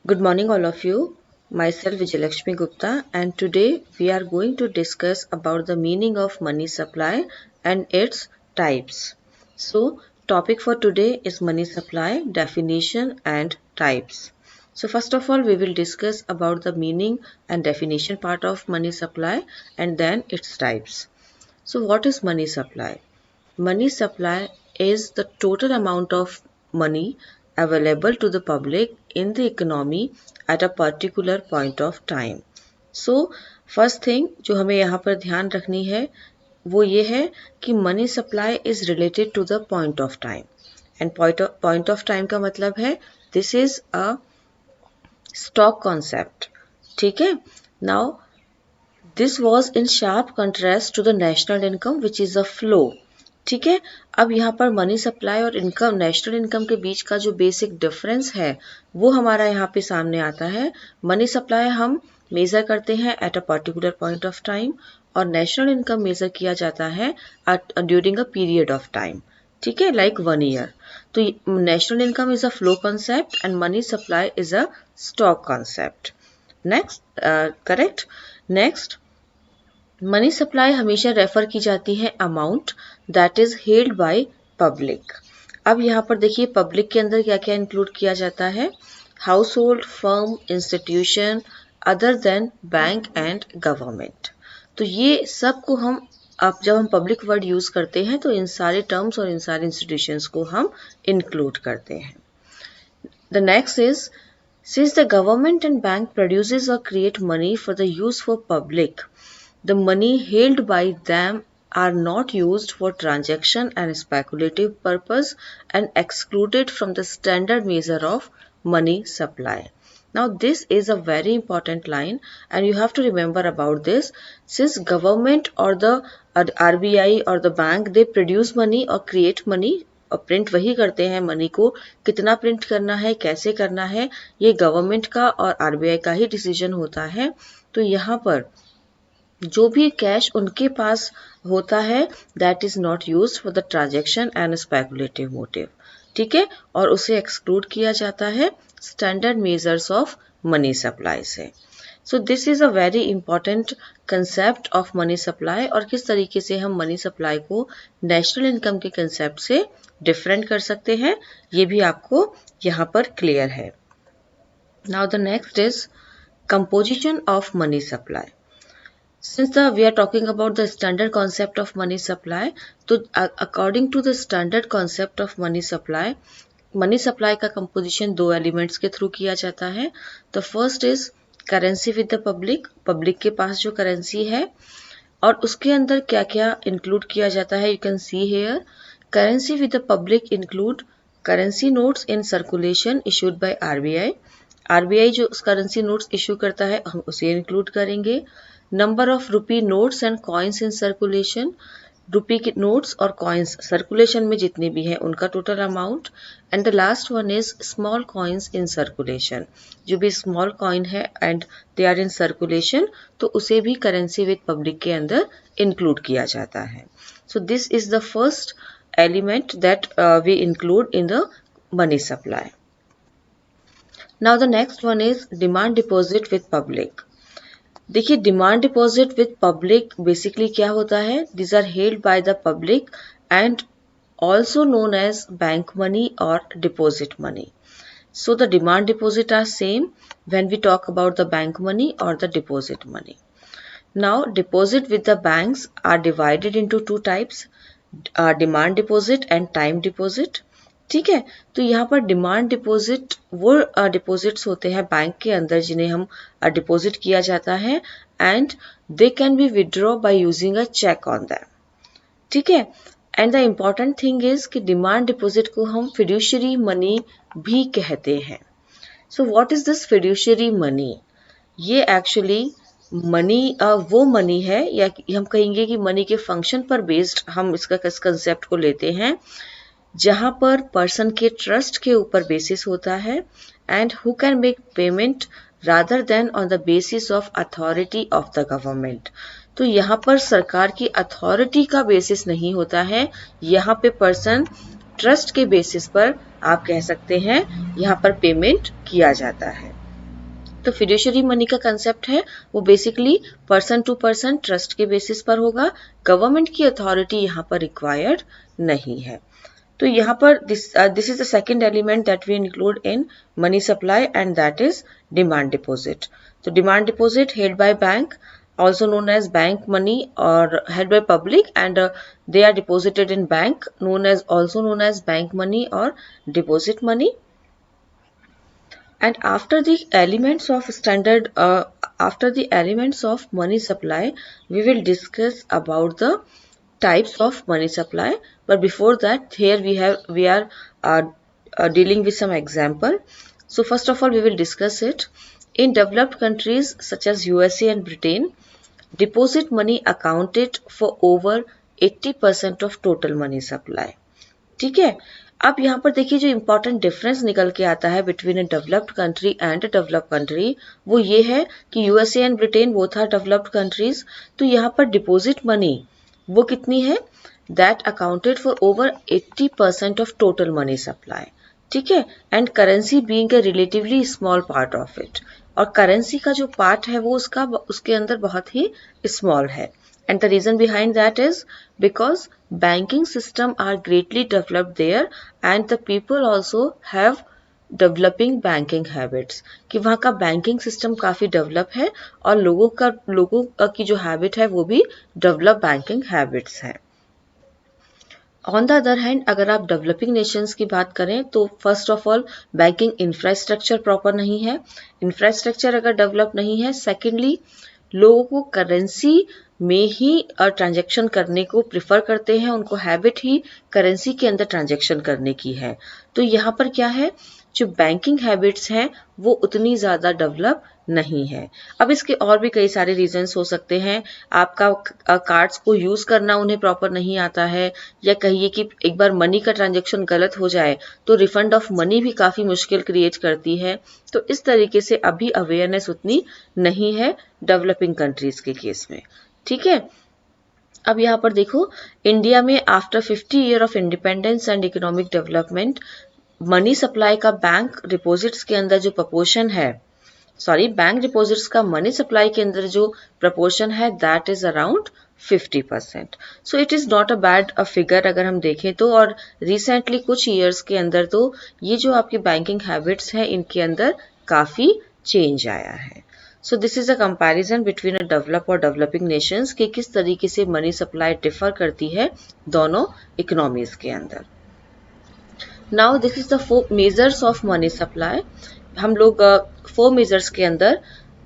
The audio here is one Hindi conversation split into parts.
Good morning, all of you. Myself Vijayalakshmi Gupta, and today we are going to discuss about the meaning of money supply and its types. So, topic for today is money supply, definition and types. So, first of all, we will discuss about the meaning and definition part of money supply and then its types. So, what is money supply? Money supply is the total amount of money available to the public in the economy at a particular point of time. So, first thing जो हमें यहाँ पर ध्यान रखनी है वो ये है कि money supply is related to the point of time and point of time का मतलब है this is a stock concept. ठीक है. Now this was in sharp contrast to the national income which is a flow. ठीक है. अब यहाँ पर मनी सप्लाई और इनकम, नेशनल इनकम के बीच का जो बेसिक डिफरेंस है वो हमारा यहाँ पे सामने आता है. मनी सप्लाई हम मेजर करते हैं eight a particular point of time और नेशनल इनकम मेजर किया जाता है during a period of time. ठीक है, लाइक 1 ईयर. तो national income is a flow concept and money supply is a stock concept. Next, correct. Next, money supply हमेशा रेफर की जाती है amount that is held by public. अब यहाँ पर देखिए पब्लिक के अंदर क्या क्या इंक्लूड किया जाता है. House hold, firm, institution other than bank and government. तो ये सब को हम अब जब हम पब्लिक वर्ड यूज करते हैं तो इन सारे टर्म्स और इन सारे इंस्टीट्यूशंस को हम इंक्लूड करते हैं. The next is since the government and bank produces or create money for the use for public, the money held by them are not used for transaction and speculative purpose and excluded from the standard measure of money supply. Now this is a very important line and you have to remember about this. Since government or the RBI or the bank, they produce money or create money और प्रिंट वही करते हैं मनी को. कितना प्रिंट करना है, कैसे करना है, ये गवर्नमेंट का और आरबीआई का ही डिसीजन होता है. तो यहाँ पर जो भी कैश उनके पास होता है that is not used for the transaction and speculative motive. ठीक है, और उसे एक्सक्लूड किया जाता है standard measures of money supply से. So this is a very important concept of money supply और किस तरीके से हम मनी सप्लाई को नेशनल इनकम के कंसेप्ट से डिफरेंट कर सकते हैं ये भी आपको यहाँ पर क्लियर है. Now the next is composition of money supply. Since we are talking about the standard concept of money supply, तो according to the standard concept of money supply का composition दो elements के थ्रू किया जाता है. The first is currency with the public के पास जो करेंसी है और उसके अंदर क्या क्या इंक्लूड किया जाता है. You can see here currency with the public include currency notes in circulation issued by RBI. RBI जो करेंसी नोट्स इशू करता है हम उसे इंक्लूड करेंगे. Number of rupee notes and coins in circulation, rupee के नोट्स और कॉइन्स सर्कुलेशन में जितने भी हैं उनका total amount. And the last one is small coins in circulation, जो भी स्मॉल कॉइन है and they are in circulation तो उसे भी करेंसी विद पब्लिक के अंदर इंक्लूड किया जाता है. So this is the first element that we include in the money supply. Now the next one is demand deposit with public. देखिए demand deposit with public basically क्या होता है. This are held by the public and also known as bank money और deposit money. So the demand deposit are same when we talk about the bank money और the deposit money. Now deposit with the banks are divided into two types, demand deposit and time deposit. ठीक है, तो यहाँ पर डिमांड डिपॉजिट वो डिपॉजिट्स होते हैं बैंक के अंदर जिन्हें हम डिपॉजिट किया जाता है and they can be withdraw by using a cheque on them. ठीक है, and the important thing is कि डिमांड डिपॉजिट को हम फिड्यूशियरी मनी भी कहते हैं. So what is this fiduciary money? ये एक्चुअली मनी वो मनी है या हम कहेंगे कि मनी के फंक्शन पर बेस्ड हम इसका कंसेप्ट को लेते हैं जहां पर पर्सन के ट्रस्ट के ऊपर बेसिस होता है and who can make payment rather than on the basis of authority of the government. तो यहाँ पर सरकार की अथॉरिटी का बेसिस नहीं होता है, यहाँ पे पर्सन ट्रस्ट के बेसिस पर आप कह सकते हैं यहाँ पर पेमेंट किया जाता है. तो फिड्यूशियरी मनी का कंसेप्ट है वो basically person to person trust के बेसिस पर होगा, गवर्नमेंट की अथॉरिटी यहाँ पर रिक्वायर्ड नहीं है। तो यहाँ पर this is the second element that we include in money supply and that is demand deposit. तो demand deposit held by bank, also known as bank money or held by public, and they are deposited in bank, also known as bank money or deposit money. And after the elements of money supply, we will discuss about the types of money supply. But before that, here we are dealing with some example. So first of all, we will discuss it. In developed countries such as USA and Britain, deposit money accounted for over 80% of total money supply. ठीक है। अब यहाँ पर देखिए जो इंपॉर्टेंट डिफरेंस निकल के आता है between a developed country and a developed country, वो ये है कि USA and Britain both are developed countries. तो यहाँ पर डिपॉजिट मनी वो कितनी है, that accounted for over 80% of total money supply. ठीक है, and currency being a relatively small part of it, और करेंसी का जो पार्ट है वो उसके अंदर बहुत ही स्मॉल है। And the reason behind that is because banking system are greatly developed there and the people also have developing banking habits, कि वहाँ का बैंकिंग सिस्टम काफ़ी डेवलप है और लोगों की जो हैबिट है वो भी डेवलप बैंकिंग हैबिट्स हैं। ऑन द अदर हैंड अगर आप डेवलपिंग नेशंस की बात करें तो first of all banking infrastructure proper नहीं है, इंफ्रास्ट्रक्चर अगर डेवलप नहीं है, सेकेंडली लोगों को करेंसी में ही ट्रांजैक्शन करने को प्रिफर करते हैं, उनको हैबिट ही करेंसी के अंदर ट्रांजैक्शन करने की है। तो यहाँ पर क्या है, जो बैंकिंग हैबिट्स हैं वो उतनी ज़्यादा डेवलप नहीं है। अब इसके और भी कई सारे रीजंस हो सकते हैं, आपका कार्ड्स को यूज़ करना उन्हें प्रॉपर नहीं आता है, या कहिए कि एक बार मनी का ट्रांजैक्शन गलत हो जाए तो रिफंड ऑफ मनी भी काफ़ी मुश्किल क्रिएट करती है। तो इस तरीके से अभी अवेयरनेस उतनी नहीं है डेवलपिंग कंट्रीज के केस में। ठीक है, अब यहाँ पर देखो, इंडिया में after 50 year of independence and economic development, money supply का बैंक डिपॉजिट्स के अंदर जो प्रपोर्शन है, बैंक डिपॉजिट्स का मनी सप्लाई के अंदर जो प्रपोर्शन है that is around 50%। So it is not a bad figure अगर हम देखें तो, और रिसेंटली कुछ ईयर्स के अंदर तो ये जो आपकी बैंकिंग हैबिट्स हैं इनके अंदर काफ़ी चेंज आया है। So this is a comparison between a develop और डेवलपिंग नेशंस कि किस तरीके से मनी सप्लाई डिफर करती है दोनों इकोनॉमीज के अंदर। Now this is the 4 measures of money supply. हम लोग 4 मेजर्स के अंदर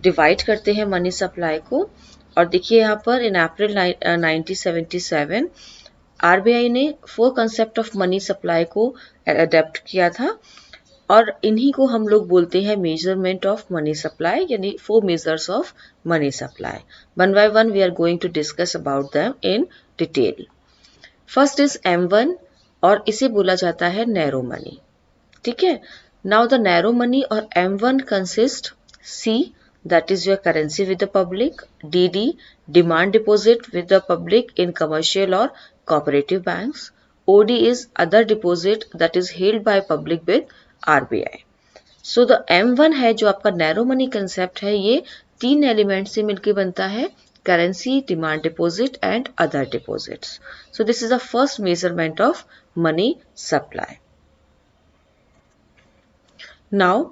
डिवाइड करते हैं मनी सप्लाई को, और देखिए यहाँ पर इन अप्रैल 1977 आरबीआई ने 4 कंसेप्ट ऑफ मनी सप्लाई को अडेप्ट किया था, और इन्हीं को हम लोग बोलते हैं मेजरमेंट ऑफ मनी सप्लाई, यानी 4 measures of money supply. One by one we are going to discuss about them in detail. First is M1 और इसे बोला जाता है नैरो मनी। ठीक है, नाउ द नैरो मनी और M1 consist C, that is your currency with the public, DD, demand deposit with the public in commercial or cooperative banks, OD is other deposit that is held by public with RBI. So the M1 है जो आपका नैरो मनी कंसेप्ट है, ये 3 एलिमेंट से मिलकर बनता है, currency, demand deposit and other deposits. So this is the first measurement of money supply. Now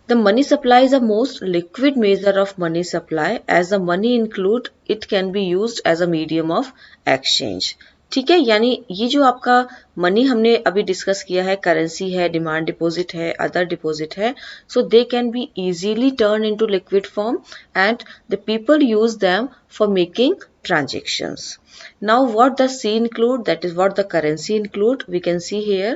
the money supply is the most liquid measure of money supply, as the money include it can be used as a medium of exchange. ठीक है, यानी ये जो आपका मनी हमने अभी डिस्कस किया है, करेंसी है, डिमांड डिपॉजिट है, अदर डिपॉजिट है, so they can be easily turn into liquid form and the people use them for making transactions. Now what does C include? That is what the currency include. We can see here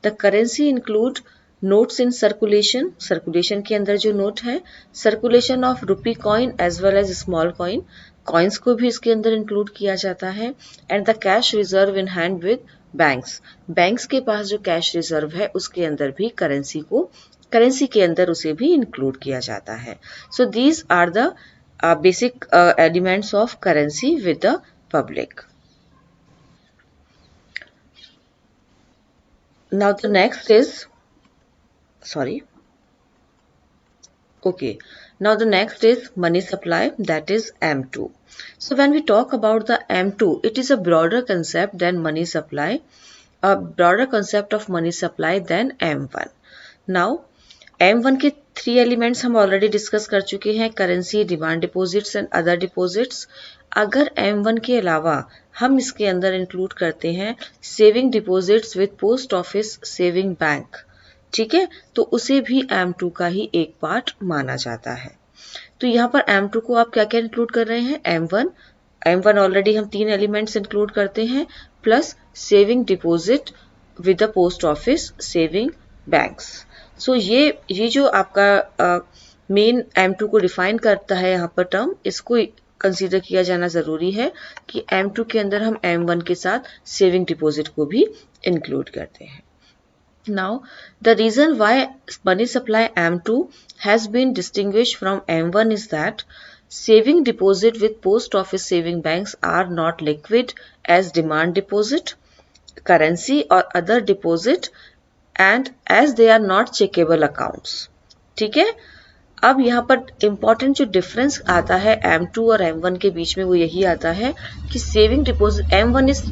the currency include notes in circulation, circulation के अंदर जो नोट है, circulation of rupee coin as well as small coin, coins को भी इसके अंदर इंक्लूड किया जाता है, and the cash reserve in hand with banks, banks के पास जो कैश रिजर्व है उसके अंदर भी करेंसी के अंदर उसे भी इंक्लूड किया जाता है। So these are the basic elements of currency with the public. Now the next is Okay, now the next is money supply, that is M2. So when we talk about the M2, it is a broader concept than money supply, a broader concept of money supply than M1. Now M1 के 3 एलिमेंट्स हम ऑलरेडी डिस्कस कर चुके हैं, currency, demand deposits and other deposits. अगर M1 के अलावा हम इसके अंदर इंक्लूड करते हैं saving deposits with post office saving bank, ठीक है, तो उसे भी M2 का ही एक पार्ट माना जाता है. तो यहाँ पर M2 को आप क्या क्या इंक्लूड कर रहे हैं? M1 ऑलरेडी हम 3 एलिमेंट्स इंक्लूड करते हैं, plus saving deposit with the post office saving banks. सो ये जो आपका मेन M2 को डिफाइन करता है यहाँ पर टर्म, इसको कंसीडर किया जाना जरूरी है कि M2 के अंदर हम M1 के साथ सेविंग डिपॉजिट को भी इंक्लूड करते हैं. Now, the reason why money supply M2 has been distinguished from M1 is that saving deposit with post office saving banks are not liquid as demand deposit, currency or other deposit, and as they are not checkable accounts. ठीक है, अब यहाँ पर इम्पॉर्टेंट जो डिफरेंस आता है M2 और M1 के बीच में वो यही आता है कि saving deposit M1 is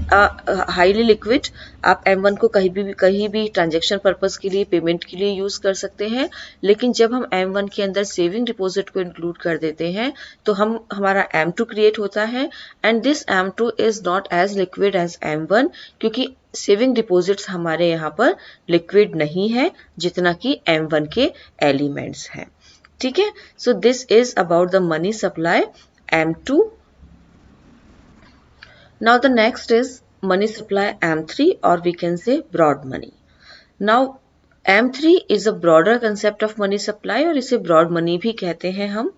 highly liquid. आप M1 को कहीं भी ट्रांजैक्शन पर्पस के लिए, पेमेंट के लिए यूज कर सकते हैं. लेकिन जब हम M1 के अंदर सेविंग डिपॉजिट को इंक्लूड कर देते हैं तो हमारा M2 क्रिएट होता है, and this M2 is not as liquid as M1, क्योंकि सेविंग डिपॉजिट्स हमारे यहाँ पर लिक्विड नहीं है जितना कि M1 के एलिमेंट्स हैं. ठीक है, so this is about the money supply M2. Now the next is money supply M3, और we can say broad money. Now M3 is a broader concept of money supply, और इसे ब्रॉड मनी भी कहते हैं हम.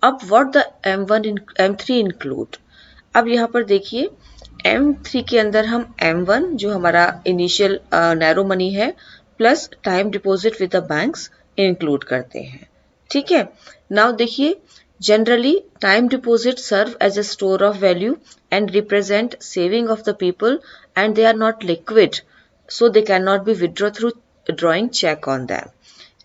अब व्हाट द M3 इंक्लूड, अब यहाँ पर देखिए M3 के अंदर हम M1 जो हमारा इनिशियल नैरो मनी है plus time deposit with the banks include करते हैं. ठीक है, नाउ देखिए generally time deposit serve as a store of value and represent saving of the people, and they are not liquid, so they can not be withdraw through drawing cheque on them.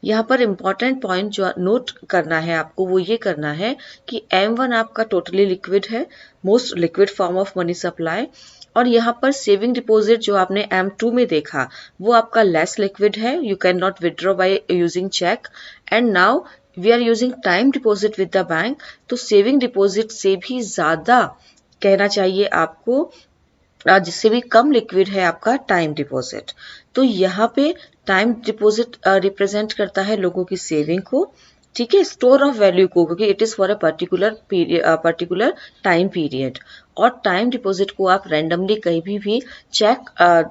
यहाँ पर इंपॉर्टेंट पॉइंट जो नोट करना है आपको वो ये करना है कि M1 आपका टोटली लिक्विड है, most liquid form of money supply, और यहाँ पर सेविंग डिपॉजिट जो आपने M2 में देखा वो आपका लेस लिक्विड है, you can not withdraw by using cheque. And now we are using time deposit with the bank, तो सेविंग डिपॉजिट से भी ज्यादा कहना चाहिए आपको, जिससे भी कम लिक्विड है आपका टाइम डिपॉजिट. तो यहाँ पे टाइम डिपॉजिट रिप्रेजेंट करता है लोगों की सेविंग को, ठीक है, स्टोर ऑफ वैल्यू को, क्योंकि it is for a particular time period. और टाइम डिपॉजिट को आप रैंडमली कहीं भी चेक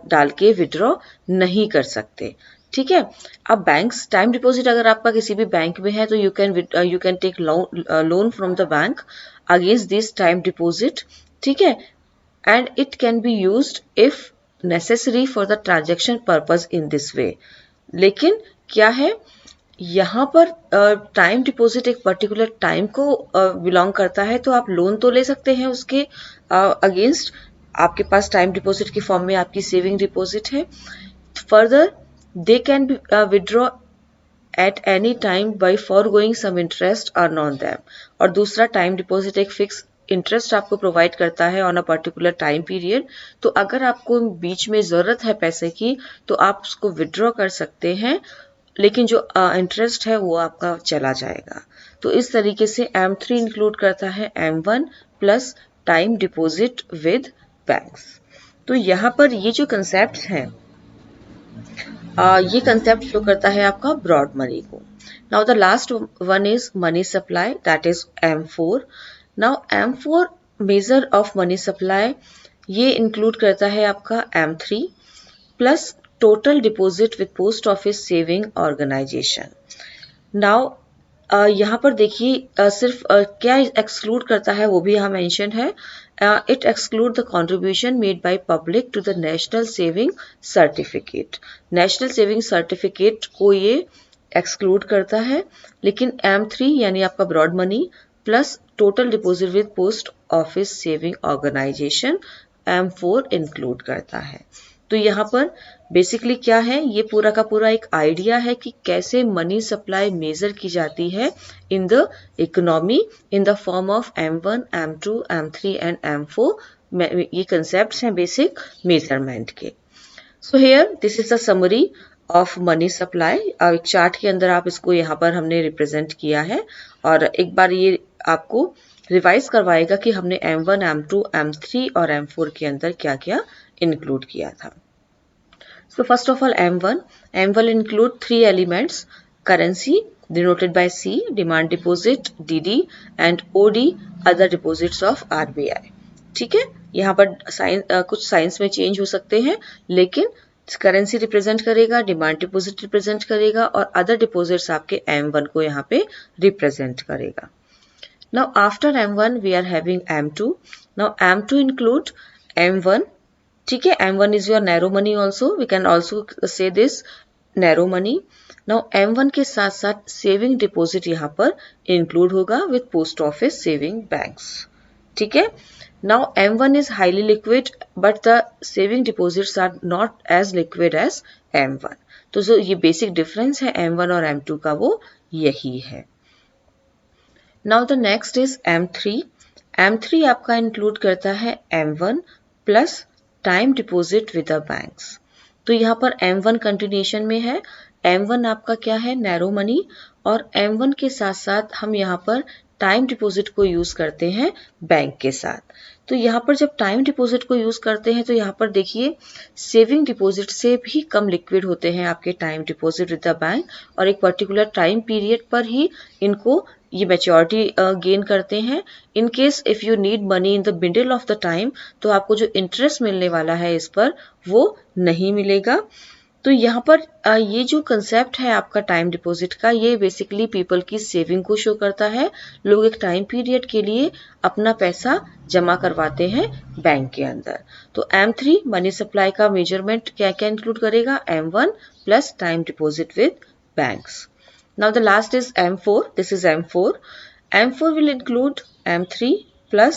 डाल के विड्रॉ नहीं कर सकते. ठीक है, अब बैंक्स टाइम डिपॉजिट अगर आपका किसी भी बैंक में है तो you can take loan from the bank against this time deposit. ठीक है, and it can be used if necessary for the transaction purpose in this way. लेकिन क्या है यहाँ पर टाइम डिपॉजिट एक पर्टिकुलर टाइम को बिलोंग करता है, तो आप लोन तो ले सकते हैं उसके अगेंस्ट, आपके पास टाइम डिपॉजिट के फॉर्म में आपकी सेविंग डिपॉजिट है. Further they can be withdraw at any time by forgoing some interest earn on them. और दूसरा टाइम डिपॉजिट एक फिक्स इंटरेस्ट आपको प्रोवाइड करता है on a particular time period. तो अगर आपको बीच में जरूरत है पैसे की तो आप उसको विड्रॉ कर सकते हैं, लेकिन जो इंटरेस्ट है वो आपका चला जाएगा. तो इस तरीके से M3 इंक्लूड करता है M1 plus time deposit with banks. तो यहाँ पर ये जो कंसेप्ट हैं ये कंसेप्ट शो करता है आपका ब्रॉड मनी को. Now the last one is money supply, that is M4. Now M4 measure of money supply ये इंक्लूड करता है आपका M3 plus total deposit with post office saving organisation. Now यहाँ पर देखिए सिर्फ क्या एक्सक्लूड करता है वो भी यहाँ मेंशन है. It exclude the contribution made by public to the national saving certificate. National saving certificate को ये एक्सक्लूड करता है, लेकिन M3 यानी आपका broad money plus total deposit with post office saving organisation M4 include करता है. तो यहाँ पर बेसिकली क्या है, ये पूरा का पूरा एक आइडिया है कि कैसे मनी सप्लाई मेजर की जाती है in the economy in the form of M1, M2, M3 and M4। ये कंसेप्ट हैं बेसिक मेजरमेंट के। So here this is the summary of money supply. एक चार्ट के अंदर आप इसको यहाँ पर हमने रिप्रेजेंट किया है, और एक बार ये आपको रिवाइज करवाएगा कि हमने M1, M2, M3 और M4 के अंदर क्या क्या इंक्लूड किया था। So first of all, M1 include three elements: currency denoted by C, demand deposit DD, and OD other deposits of RBI। ठीक है, यहाँ पर कुछ साइंस में चेंज हो सकते हैं, लेकिन करेंसी रिप्रेजेंट करेगा, डिमांड डिपॉजिट रिप्रेजेंट करेगा, और अदर डिपॉजिट्स आपके M1 को यहाँ पे रिप्रेजेंट करेगा। Now after M1 we are having M2. Now M2 include M1, ठीक है, M1 is your narrow money also, we can also say this narrow money। Now M1 के साथ साथ सेविंग डिपॉजिट यहाँ पर इंक्लूड होगा with post office saving banks. ठीक है, now M1 is highly liquid but the saving deposits are not as liquid as M1। तो जो ये बेसिक डिफरेंस है M1 और M2 का वो यही है। Now the next is M3। M3 आपका इंक्लूड करता है M1 plus time deposit with the banks. तो यहाँ पर M1 कंटिन्यूएशन में है। M1 आपका क्या है, नैरो मनी, और M1 के साथ साथ हम यहाँ पर टाइम डिपॉजिट को यूज करते हैं बैंक के साथ। तो यहाँ पर जब टाइम डिपॉजिट को यूज करते हैं तो यहाँ पर देखिए सेविंग डिपॉजिट से भी कम लिक्विड होते हैं आपके time deposit with the bank, और एक पर्टिकुलर टाइम पीरियड पर ही इनको ये मैच्योरिटी गेन करते हैं। In case if you need money in the middle of the time, तो आपको जो इंटरेस्ट मिलने वाला है इस पर वो नहीं मिलेगा। तो यहाँ पर ये जो कंसेप्ट है आपका टाइम डिपॉजिट का, ये बेसिकली पीपल की सेविंग को शो करता है। लोग एक टाइम पीरियड के लिए अपना पैसा जमा करवाते हैं बैंक के अंदर। तो M3 मनी सप्लाई का मेजरमेंट क्या क्या इंक्लूड करेगा, M1 plus time deposit with banks. Now the last is M4. This is M4. M4 will include M3 plus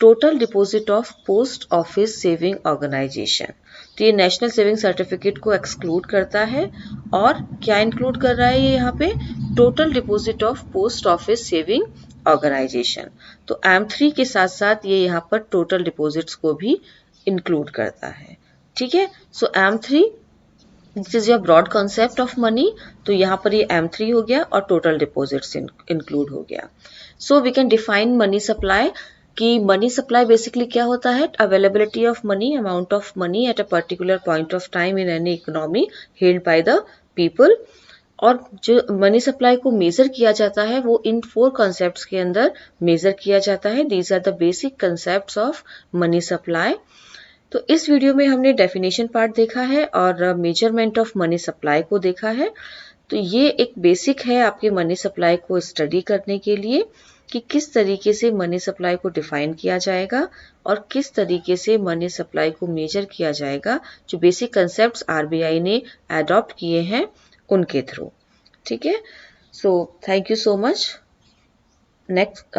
total deposit of post office saving organization। तो ये नेशनल सेविंग सर्टिफिकेट को एक्सक्लूड करता है, और क्या इंक्लूड कर रहा है ये यहाँ पे, total deposit of post office saving organisation. तो M3 के साथ साथ ये यहाँ पर टोटल डिपॉजिट्स को भी इंक्लूड करता है। ठीक है, so M3 this is your broad concept of money. तो यहाँ पर ये M3 हो गया और टोटल डिपॉजिट्स इंक्लूड हो गया। So we can define money supply कि मनी सप्लाई बेसिकली क्या होता है, availability of money, amount of money at a particular point of time in any economy held by the people. और जो मनी सप्लाई को मेजर किया जाता है वो इन 4 कॉन्सेप्ट्स के अंदर मेजर किया जाता है। These are the basic concepts of money supply. तो इस वीडियो में हमने डेफिनेशन पार्ट देखा है और मेजरमेंट ऑफ मनी सप्लाई को देखा है। तो ये एक बेसिक है आपके मनी सप्लाई को स्टडी करने के लिए कि किस तरीके से मनी सप्लाई को डिफाइन किया जाएगा और किस तरीके से मनी सप्लाई को मेजर किया जाएगा, जो बेसिक कंसेप्ट्स आरबीआई ने अडॉप्ट किए हैं उनके थ्रू। ठीक है, so thank you so much. Next